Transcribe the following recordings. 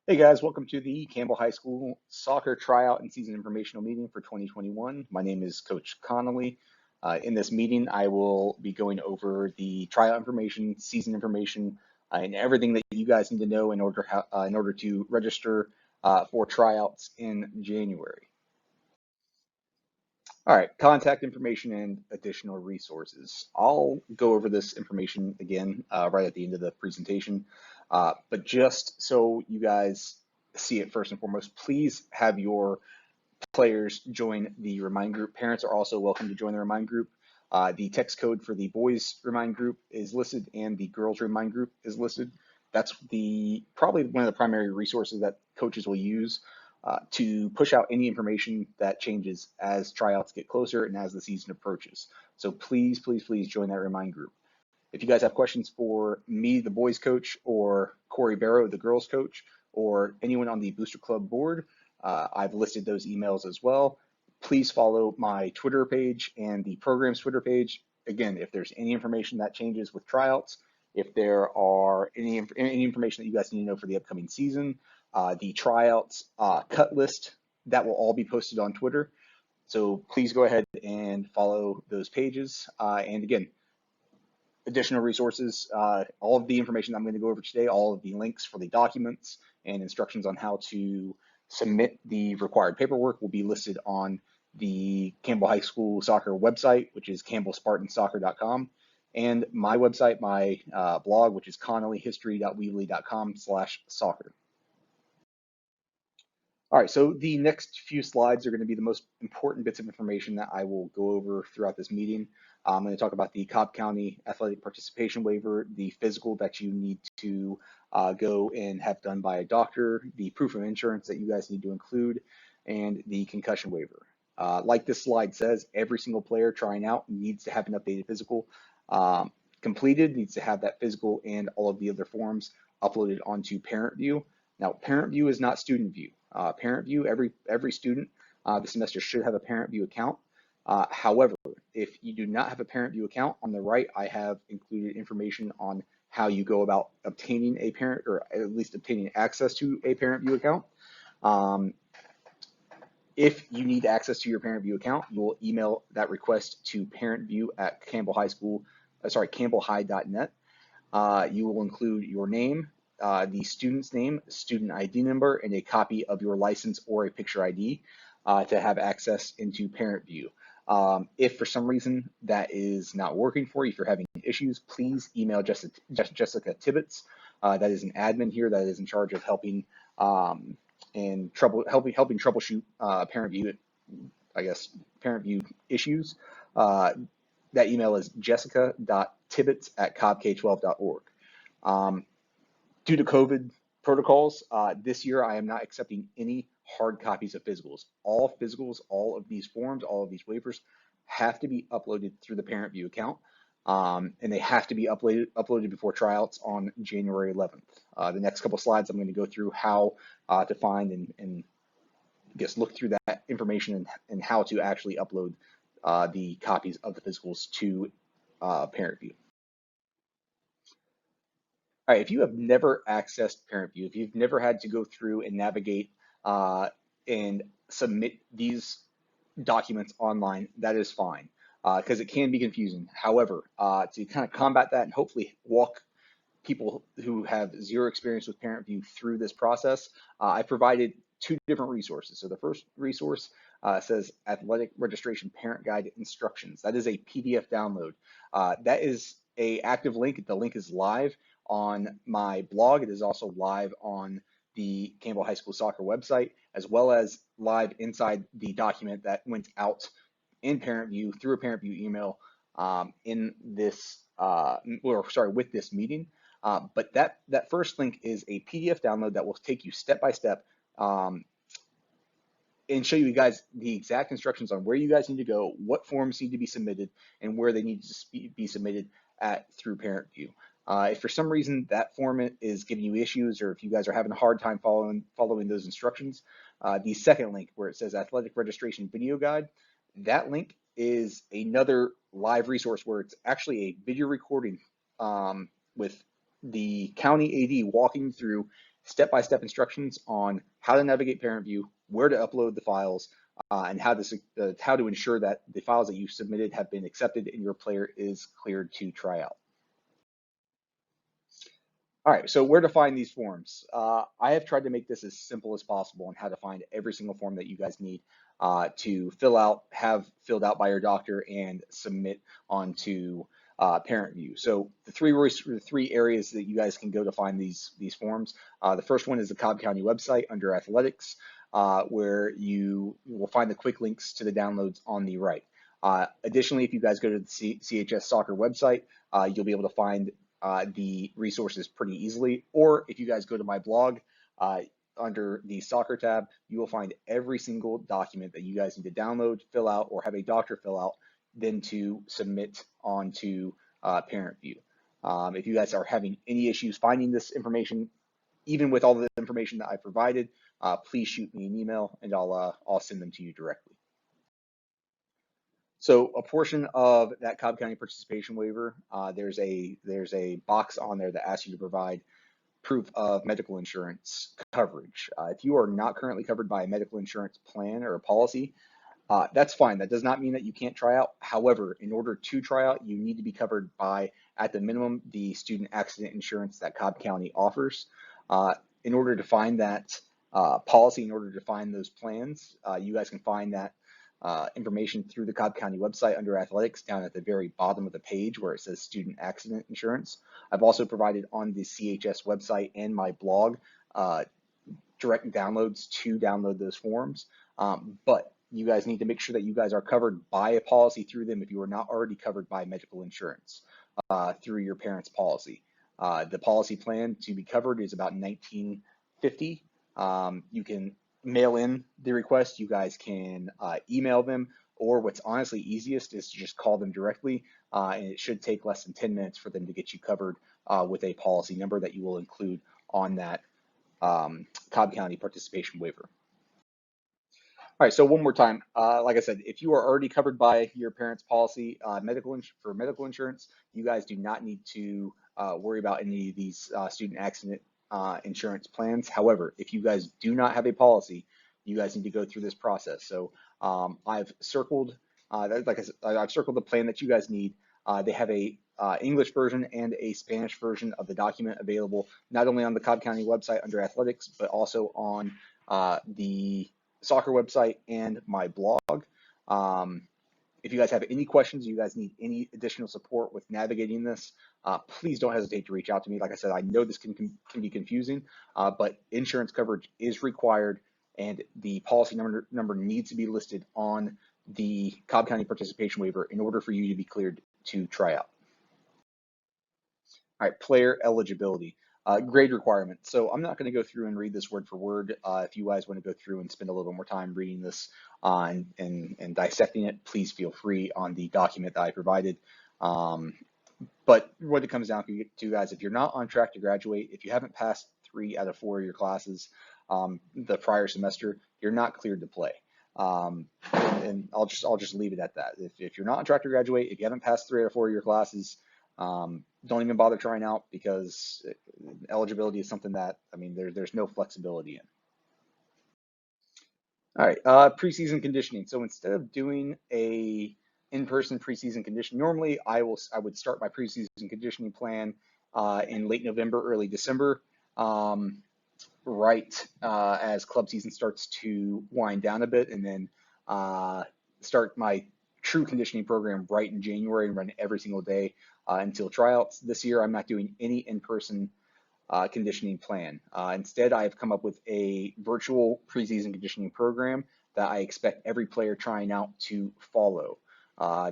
Hey guys, welcome to the Campbell High School Soccer Tryout and Season Informational Meeting for 2021. My name is Coach Connolly. In this meeting, I will be going over the tryout information, season information, and everything that you guys need to know in order to register for tryouts in January. All right, contact information and additional resources. I'll go over this information again right at the end of the presentation, but just so you guys see it first and foremost, please have your players join the Remind group. Parents are also welcome to join the Remind group. The text code for the boys Remind group is listed and the girls Remind group is listed. That's probably one of the primary resources that coaches will use to push out any information that changes as tryouts get closer and as the season approaches. So please, please, please join that Remind group. If you guys have questions for me, the boys coach, or Corey Barrow, the girls coach, or anyone on the Booster Club board, I've listed those emails as well. Please follow my Twitter page and the program's Twitter page. Again, if there's any information that changes with tryouts, if there are any information that you guys need to know for the upcoming season, the tryouts cut list, that will all be posted on Twitter. So please go ahead and follow those pages. And again, additional resources, all of the information I'm going to go over today, all of the links for the documents and instructions on how to submit the required paperwork will be listed on the Campbell High School Soccer website, which is campbellspartansoccer.com, and my website, my blog, which is connollyhistory.weebly.com/soccer. All right, so the next few slides are going to be the most important bits of information that I will go over throughout this meeting. I'm going to talk about the Cobb County Athletic Participation Waiver, the physical that you need to go and have done by a doctor, the proof of insurance that you guys need to include, and the concussion waiver. Like this slide says, every single player trying out needs to have an updated physical completed, needs to have that physical and all of the other forms uploaded onto Parent View. Now, Parent View is not Student View. Parent View, every student this semester should have a Parent View account. However, if you do not have a Parent View account, on the right, I have included information on how you go about obtaining a parent, or at least obtaining access to a Parent View account. If you need access to your Parent View account, you will email that request to parentview@campbellhigh.net. You will include your name, the student's name, student ID number, and a copy of your license or a picture ID to have access into Parent View. If for some reason that is not working for you, if you're having issues, please email Jessica Tibbetts. That is an admin here that is in charge of helping and helping troubleshoot Parent View, Parent View issues. That email is jessica.tibbetts@cobbk12.org. Due to COVID protocols, this year I am not accepting any hard copies of physicals. All physicals, all of these forms, all of these waivers have to be uploaded through the Parent View account, and they have to be uploaded before tryouts on January 11th. The next couple slides, I'm going to go through how to find and look through that information and how to actually upload the copies of the physicals to Parent View. All right, if you have never accessed Parent View, if you've never had to go through and navigate and submit these documents online, that is fine, because it can be confusing. However, to kind of combat that and hopefully walk people who have zero experience with Parent View through this process, I provided two different resources. So the first resource says Athletic Registration Parent Guide Instructions. That is a PDF download. That is an active link. The link is live on my blog. It is also live on the Campbell High School Soccer website, as well as live inside the document that went out in Parent View through a Parent View email with this meeting. But that first link is a PDF download that will take you step by step and show you guys the exact instructions on where you guys need to go, what forms need to be submitted, and where they need to be submitted through Parent View. If for some reason that form is giving you issues, or if you guys are having a hard time following those instructions, the second link where it says Athletic Registration Video Guide, that link is another live resource where it's actually a video recording with the county AD walking through step-by-step instructions on how to navigate parent view, where to upload the files, and how to ensure that the files that you submitted have been accepted and your player is cleared to try out. All right, so where to find these forms? I have tried to make this as simple as possible on how to find every single form that you guys need to fill out, have filled out by your doctor, and submit onto Parent View. So the three areas that you guys can go to find these forms. The first one is the Cobb County website under Athletics, where you will find the quick links to the downloads on the right. Additionally, if you guys go to the CHS Soccer website, you'll be able to find the resources pretty easily. Or if you guys go to my blog, under the soccer tab, you will find every single document that you guys need to download, fill out, or have a doctor fill out, then to submit onto Parent View. If you guys are having any issues finding this information, even with all the information that I provided, please shoot me an email and I'll send them to you directly. So a portion of that Cobb County participation waiver, there's a box on there that asks you to provide proof of medical insurance coverage. If you are not currently covered by a medical insurance plan or a policy, that's fine. That does not mean that you can't try out. However, in order to try out, you need to be covered by, at the minimum, the student accident insurance that Cobb County offers. In order to find that policy, in order to find those plans, you guys can find that information through the Cobb County website under Athletics down at the very bottom of the page where it says student accident insurance. I've also provided on the CHS website and my blog direct downloads to download those forms. But you guys need to make sure that you guys are covered by a policy through them if you are not already covered by medical insurance through your parents' policy. The policy plan to be covered is about $19.50. You can mail in the request, you guys can email them, or what's honestly easiest is to just call them directly, and it should take less than 10 minutes for them to get you covered with a policy number that you will include on that Cobb County participation waiver. All right, so one more time, like I said, if you are already covered by your parents' policy for medical insurance, you guys do not need to worry about any of these student accident insurance plans. However, if you guys do not have a policy, you guys need to go through this process. So I've circled, like I said, I've circled the plan that you guys need. They have a English version and a Spanish version of the document available, not only on the Cobb County website under Athletics, but also on the soccer website and my blog. If you guys have any questions, you guys need any additional support with navigating this, please don't hesitate to reach out to me. Like I said, I know this can be confusing, but insurance coverage is required and the policy number needs to be listed on the Cobb County participation waiver in order for you to be cleared to try out. All right, player eligibility. Grade requirements. So I'm not going to go through and read this word for word. If you guys want to go through and spend a little bit more time reading this and dissecting it, please feel free on the document that I provided. But what it comes down to, guys, if you're not on track to graduate, if you haven't passed 3 out of 4 of your classes the prior semester, you're not cleared to play. And I'll just leave it at that. If you're not on track to graduate, if you haven't passed 3 out of 4 of your classes, don't even bother trying out because eligibility is something that, I mean, there's no flexibility in. All right, preseason conditioning. So instead of doing a in-person preseason conditioning, normally I would start my preseason conditioning plan in late November, early December, right as club season starts to wind down a bit, and then start my true conditioning program right in January and run every single day until tryouts. This year, I'm not doing any in-person conditioning plan. Instead, I've come up with a virtual preseason conditioning program that I expect every player trying out to follow.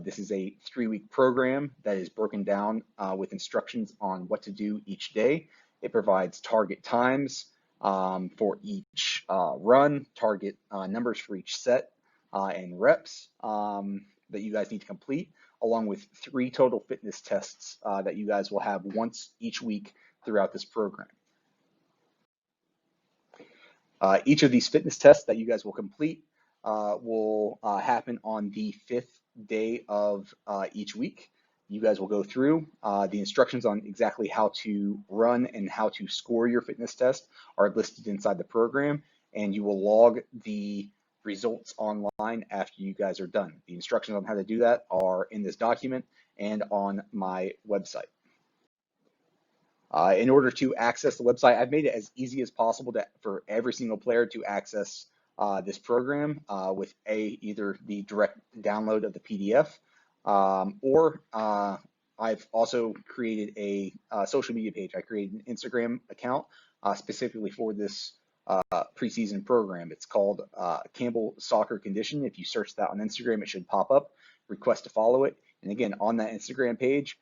This is a 3-week program that is broken down with instructions on what to do each day. It provides target times for each run, target numbers for each set, and reps that you guys need to complete, along with 3 total fitness tests that you guys will have once each week throughout this program. Each of these fitness tests that you guys will complete will happen on the 5th day of each week. you guys will go through. The instructions on exactly how to run and how to score your fitness test are listed inside the program, and you will log the results online after you guys are done. The instructions on how to do that are in this document and on my website. In order to access the website, I've made it as easy as possible for every single player to access this program with either the direct download of the PDF or I've also created a social media page. I created an Instagram account specifically for this preseason program. It's called Campbell Soccer Condition. If you search that on Instagram, it should pop up. Request to follow it. And again, on that Instagram page,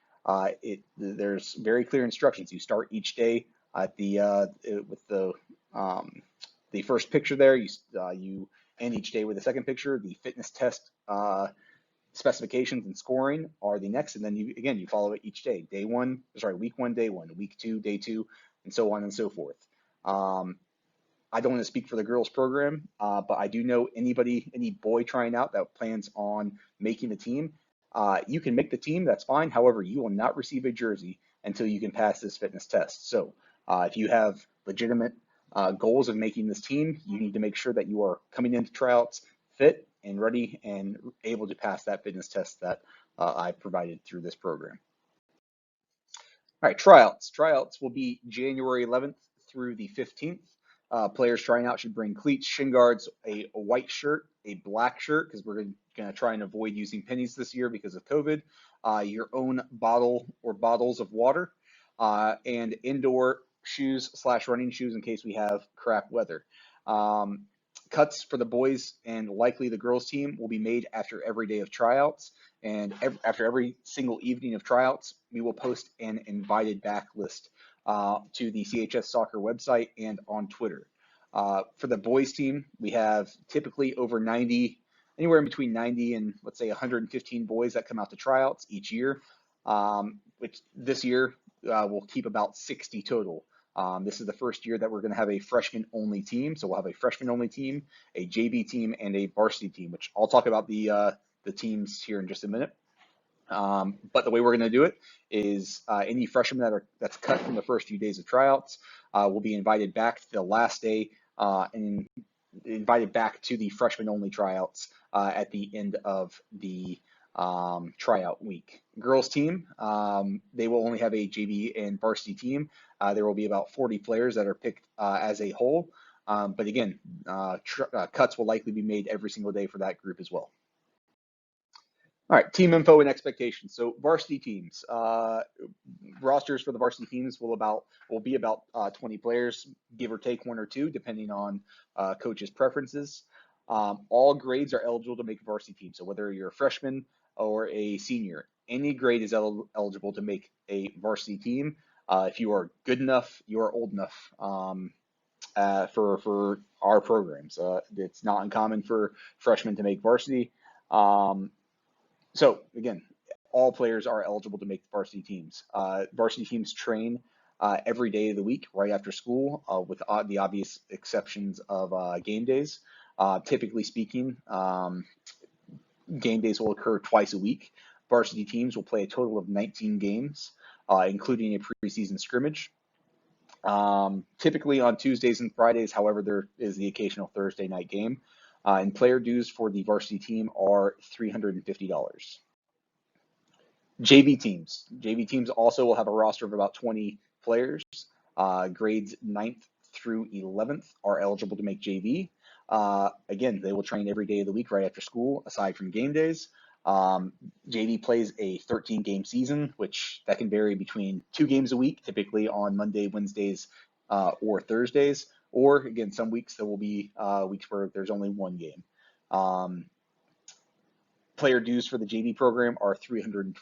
there's very clear instructions. You start each day at with the first picture there. You end each day with a second picture. The fitness test specifications and scoring are the next, and then you follow it each day. Week 1, day 1, week 2, day 2, and so on and so forth. I don't want to speak for the girls program, but I do know any boy trying out that plans on making the team. You can make the team, that's fine. However, you will not receive a jersey until you can pass this fitness test. So if you have legitimate goals of making this team, you need to make sure that you are coming into tryouts fit and ready and able to pass that fitness test that I provided through this program. All right, tryouts. Tryouts will be January 11th through the 15th. Players trying out should bring cleats, shin guards, a white shirt, a black shirt, because we're going to try and avoid using pennies this year because of COVID, your own bottle or bottles of water, and indoor shoes / running shoes in case we have crap weather. Cuts for the boys and likely the girls team will be made after every day of tryouts. And after every single evening of tryouts, we will post an invited back list to the CHS Soccer website and on Twitter. For the boys team, we have typically anywhere in between 90 and let's say 115 boys that come out to tryouts each year, which this year we'll keep about 60 total. This is the first year that we're going to have a freshman-only team, so we'll have a freshman-only team, a JV team, and a varsity team, which I'll talk about the teams here in just a minute. But the way we're going to do it is any freshmen that's cut from the first few days of tryouts will be invited back to the last day and invited back to the freshman-only tryouts at the end of the tryout week. Girls team, they will only have a JV and varsity team. There will be about 40 players that are picked as a whole. But again, cuts will likely be made every single day for that group as well. All right, team info and expectations. So varsity teams, rosters for the varsity teams will be about 20 players, give or take 1 or 2, depending on coaches' preferences. All grades are eligible to make a varsity team. So whether you're a freshman or a senior, any grade is eligible to make a varsity team. If you are good enough, you are old enough for our programs. It's not uncommon for freshmen to make varsity. So again, all players are eligible to make varsity teams. Varsity teams train every day of the week right after school, with the obvious exceptions of game days. Typically speaking, game days will occur twice a week. Varsity teams will play a total of 19 games, including a preseason scrimmage. Typically on Tuesdays and Fridays, however, there is the occasional Thursday night game. And player dues for the varsity team are $350. JV teams also will have a roster of about 20 players. Grades 9th through 11th are eligible to make JV. Again, they will train every day of the week right after school, aside from game days. JV plays a 13-game season, which that can vary between 2 games a week, typically on Monday, Wednesdays, or Thursdays. Or again, some weeks there will be weeks where there's only 1 game. Player dues for the JV program are $325.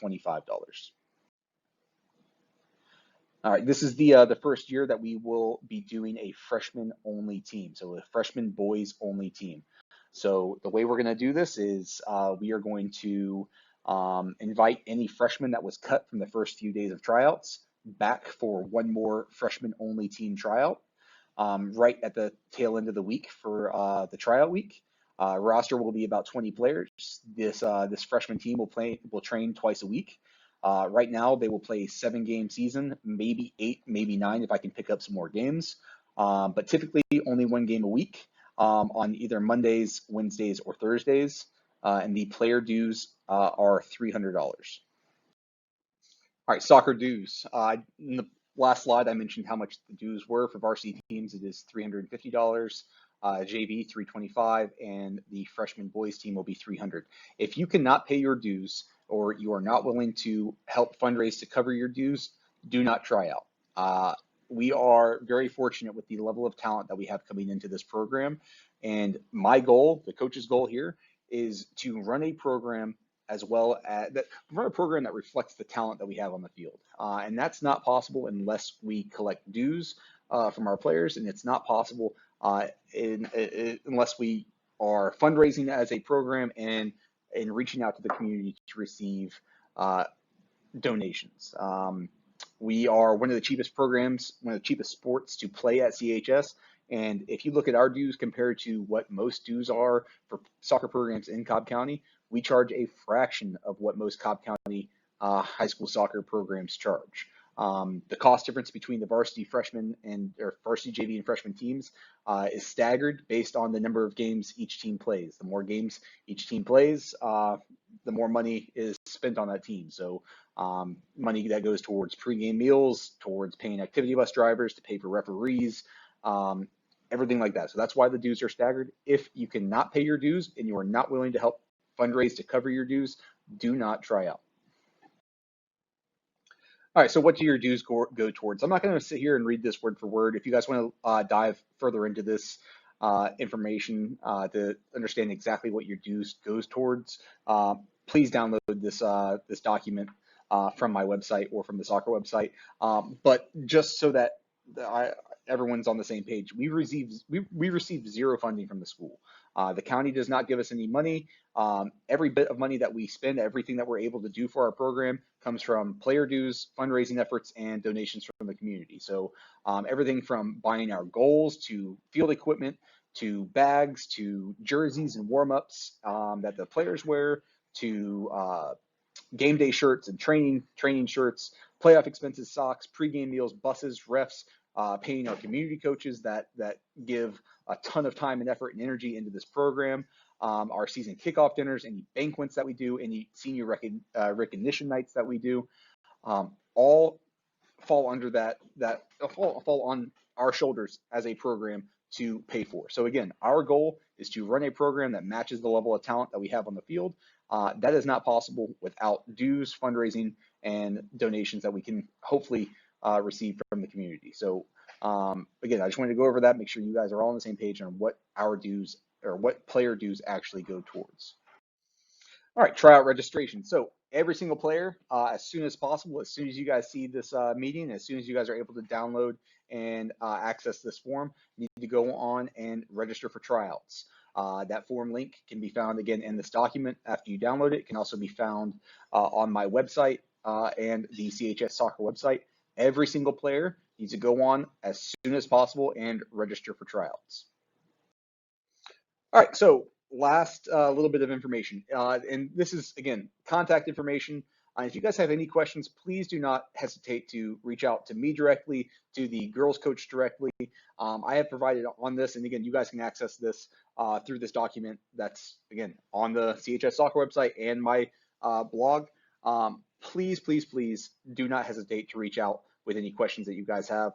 All right, this is the first year that we will be doing a freshman-only team, so a freshman boys-only team. So the way we're going to do this is we are going to invite any freshman that was cut from the first few days of tryouts back for 1 more freshman-only team tryout right at the tail end of the week for the tryout week. Roster will be about 20 players. This freshman team will train twice a week. Right now, they will play 7 game season, maybe 8, maybe 9 if I can pick up some more games. But typically only 1 game a week on either Mondays, Wednesdays, or Thursdays. And the player dues are $300. All right, soccer dues. In the last slide, I mentioned how much the dues were for varsity teams. It is $350. JV 325, and the freshman boys team will be 300. If you cannot pay your dues or you are not willing to help fundraise to cover your dues, do not try out. We are very fortunate with the level of talent that we have coming into this program. And my goal, the coach's goal here, is to run a program as well as that run a program that reflects the talent that we have on the field. And that's not possible unless we collect dues from our players, and it's not possible unless we are fundraising as a program and reaching out to the community to receive donations. We are one of the cheapest programs, one of the cheapest sports to play at CHS. And if you look at our dues compared to what most dues are for soccer programs in Cobb County, we charge a fraction of what most Cobb County high school soccer programs charge. The cost difference between the varsity freshman and or varsity JV and freshman teams is staggered based on the number of games each team plays. The more games each team plays, the more money is spent on that team. So money that goes towards pregame meals, towards paying activity bus drivers, to pay for referees, everything like that. So that's why the dues are staggered. If you cannot pay your dues and you are not willing to help fundraise to cover your dues, do not try out. All right, so what do your dues go towards? I'm not going to sit here and read this word for word. If you guys want to dive further into this information to understand exactly what your dues goes towards, please download this document from my website or from the soccer website. But just so that everyone's on the same page, we receive zero funding from the school. The county does not give us any money. Every bit of money that we spend, everything that we're able to do for our program comes from player dues, fundraising efforts, and donations from the community. So everything from buying our goals to field equipment to bags to jerseys and warm-ups that the players wear to game day shirts and training shirts, playoff expenses, socks, pregame meals, buses, refs, paying our community coaches that give a ton of time and effort and energy into this program, our season kickoff dinners, any banquets that we do, any senior recognition nights that we do, all fall under that fall on our shoulders as a program to pay for. So again, our goal is to run a program that matches the level of talent that we have on the field. That is not possible without dues, fundraising, and donations that we can hopefully receive from the community. So again, I just wanted to go over that, make sure you guys are all on the same page on what our dues or what player dues actually go towards. All right, tryout registration. So every single player, as soon as possible, as soon as you guys see this meeting, as soon as you guys are able to download and access this form, you need to go on and register for tryouts. That form link can be found again in this document after you download it. It can also be found on my website and the CHS soccer website. Every single player needs to go on as soon as possible and register for tryouts. All right, so last little bit of information, and this is, again, contact information. If you guys have any questions, please do not hesitate to reach out to me directly, to the girls coach directly. I have provided on this, and again, you guys can access this through this document that's, again, on the CHS soccer website and my blog. Please, please, please do not hesitate to reach out with any questions that you guys have.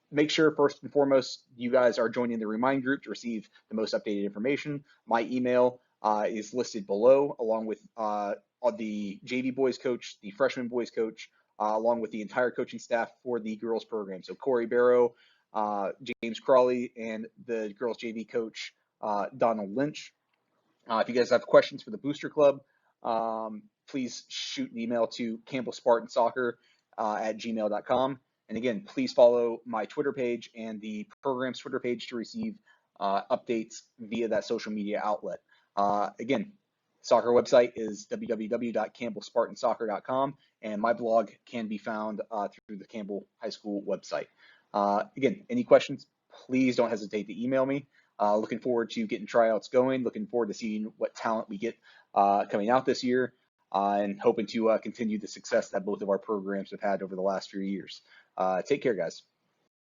Make sure first and foremost you guys are joining the Remind group to receive the most updated information. My email is listed below, along with the JV boys coach, the freshman boys coach, along with the entire coaching staff for the girls program. So Corey Barrow, James Crawley, and the girls JV coach, Donald Lynch. If you guys have questions for the Booster Club, please shoot an email to campbellspartansoccer@gmail.com. And again, please follow my Twitter page and the program's Twitter page to receive updates via that social media outlet. Again, soccer website is www.campbellspartansoccer.com, and my blog can be found through the Campbell High School website. Again, any questions, please don't hesitate to email me. Looking forward to getting tryouts going, looking forward to seeing what talent we get coming out this year. and hoping to continue the success that both of our programs have had over the last few years. Take care, guys.